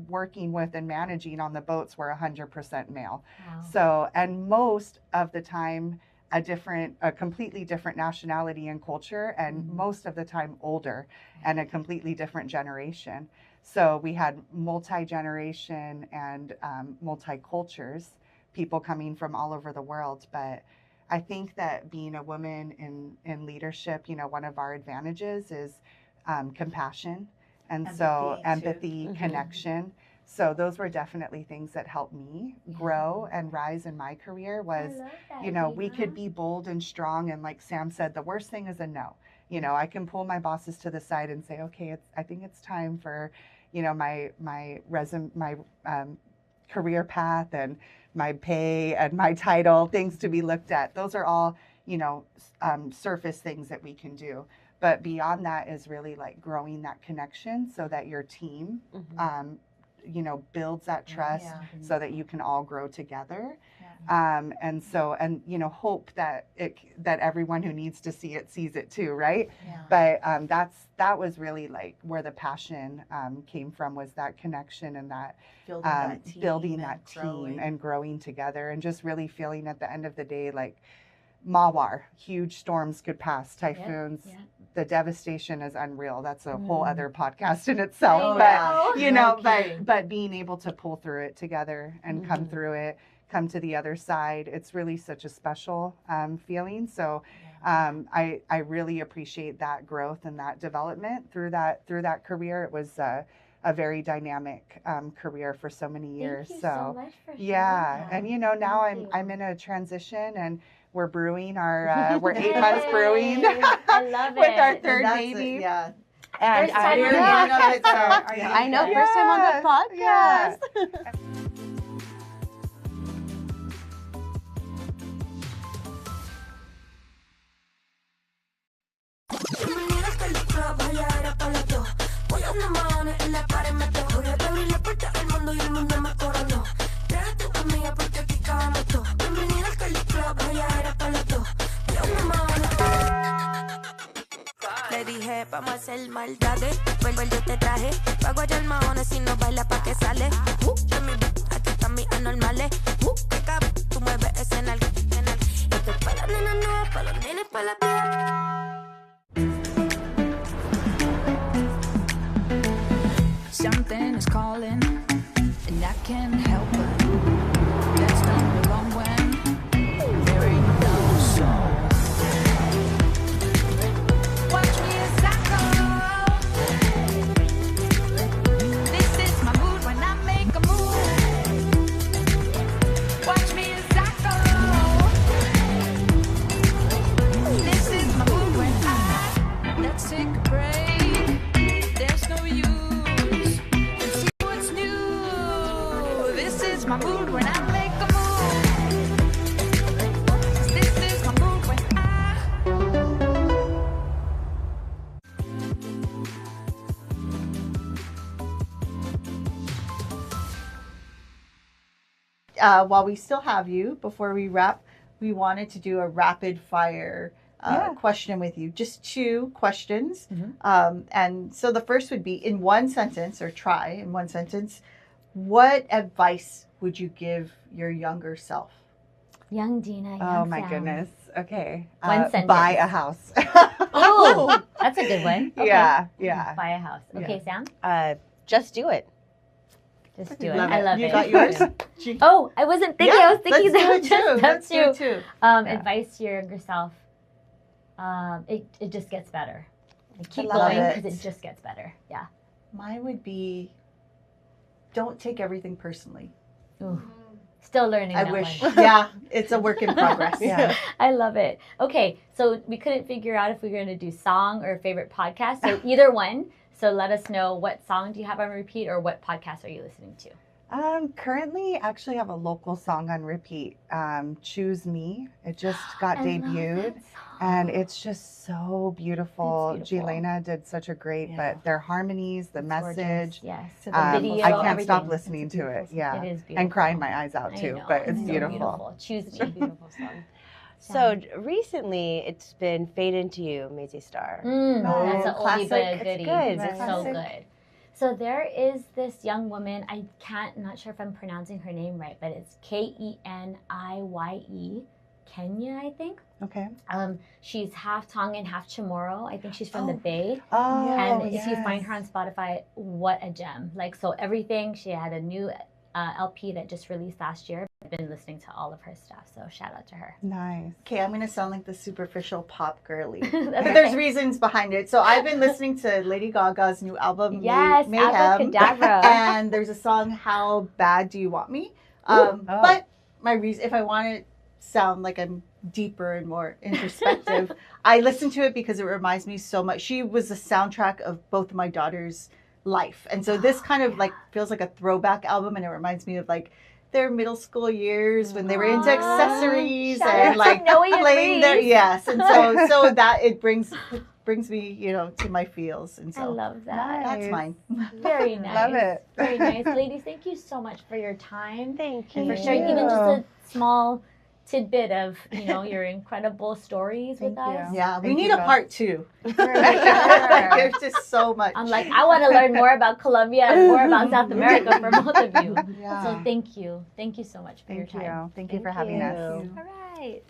working with and managing on the boats were 100% male. Wow. So, and most of the time, a completely different nationality and culture, and most of the time older and a completely different generation. So we had multi-generation and multi-cultures, people coming from all over the world. But I think that being a woman in leadership, you know, one of our advantages is compassion, and empathy, connection. So those were definitely things that helped me grow and rise in my career was, you know, we could be bold and strong. And like Sam said, the worst thing is a no. You know, I can pull my bosses to the side and say, okay, I think it's time for, you know, my career path and my pay and my title, things to be looked at. Those are all, you know, surface things that we can do. But beyond that is really like growing that connection so that your team, you know, builds that trust so that you can all grow together. And you know, hope that that everyone who needs to see it sees it too, right? But that was really like where the passion came from, was that connection and that building that team and growing together, and just really feeling at the end of the day like Mawar, huge storms could pass, typhoons. The devastation is unreal. That's a whole other podcast in itself. You know, but being able to pull through it together and come through it, come to the other side, it's really such a special feeling. So I really appreciate that growth and that development through that career. It was a very dynamic career for so many years. Thank you so much for sharing that. And you know, now I'm in a transition, and we're brewing our we're 8 months brewing. I love it. With our third baby. Yeah. And first time on the podcast. I know, first time on the podcast. Le dije, vamos a hacer maldades. Vuelvo, yo te traje. Pago allá el mahones si no baila pa' que sale. Aquí están mis anormales. Que cabrón, tú mueves ese nalga. Esto es pa' las nenas, no, pa' los nenes, pa' la Something is calling, and I can't help it. That's not wrong when there ain't no song. Watch me as I go. This is my mood when I make a move. Watch me as I go. This is my mood when let's take a break. There's no use. My mood when I make a move. This is my mood when While we still have you, before we wrap, we wanted to do a rapid fire question with you. Just 2 questions. And so the first would be, in one sentence, or try in one sentence, what advice would you give your younger self? Young Dina, Oh my goodness. Okay. One sentence. Buy a house. Oh, that's a good one. Okay. Yeah. Buy a house. Okay, Sam? Just do it. Just do it. I love it. You got yours? Oh, I wasn't thinking. I was thinking let's do it too. that too. Let's do it too. Advice to your younger self. It just gets better. Keep going because it just gets better. Yeah. Mine would be, don't take everything personally. Ooh. Still learning that wish. one. Yeah, it's a work in progress. Yeah. I love it. Okay, so we couldn't figure out if we were going to do song or favorite podcast. So either one. So let us know, what song do you have on repeat, or what podcast are you listening to? Currently, actually have a local song on repeat. Choose Me. It just got debuted, and it's just so beautiful. Jelena did such a great, but their harmonies, the message, yes, the video, I can't stop listening to it. Yeah, it is beautiful. And crying my eyes out too. But it's beautiful. Choose Me, beautiful song. So recently, it's been Fade Into You, Maisy Star. That's an oldie but a It's goodie. good. It's so good. So there is this young woman, I'm not sure if I'm pronouncing her name right, but it's Keniye, Kenya, I think. Okay. She's half Tongan, half Chamorro. I think she's from the Bay. Oh, and if you find her on Spotify, what a gem. Like, so everything, she had a new LP that just released last year. I've been listening to all of her stuff, so shout out to her. Nice. Okay, I'm gonna sound like the superficial pop girly. But okay. There's reasons behind it. So I've been listening to Lady Gaga's new album, Yes, Mayhem, Abracadabra. and there's a song, How Bad Do You Want Me? But my reason, if I want to sound like I'm deeper and more introspective, I listen to it because it reminds me so much. She was the soundtrack of both of my daughters' life, and so this kind of like feels like a throwback album, and it reminds me of like their middle school years when they were into accessories and like playing their and so that it brings me, you know, to my feels, and so I love that. That's mine. Very nice. Love it. Very nice. Ladies, thank you so much for your time. Thank And for sharing even just a small tidbit of, you know, your incredible stories with us. Yeah, we need a part 2. There's just so much. I'm like, I want to learn more about Colombia and more about South America for both of you. Yeah. So thank you. Thank you so much for your time. Thank you for having us. All right.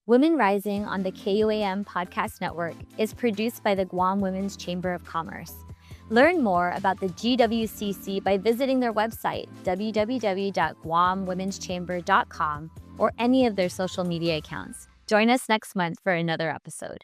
Women Rising on the KUAM Podcast Network is produced by the Guam Women's Chamber of Commerce. Learn more about the GWCC by visiting their website, www.guamwomenschamber.com, or any of their social media accounts. Join us next month for another episode.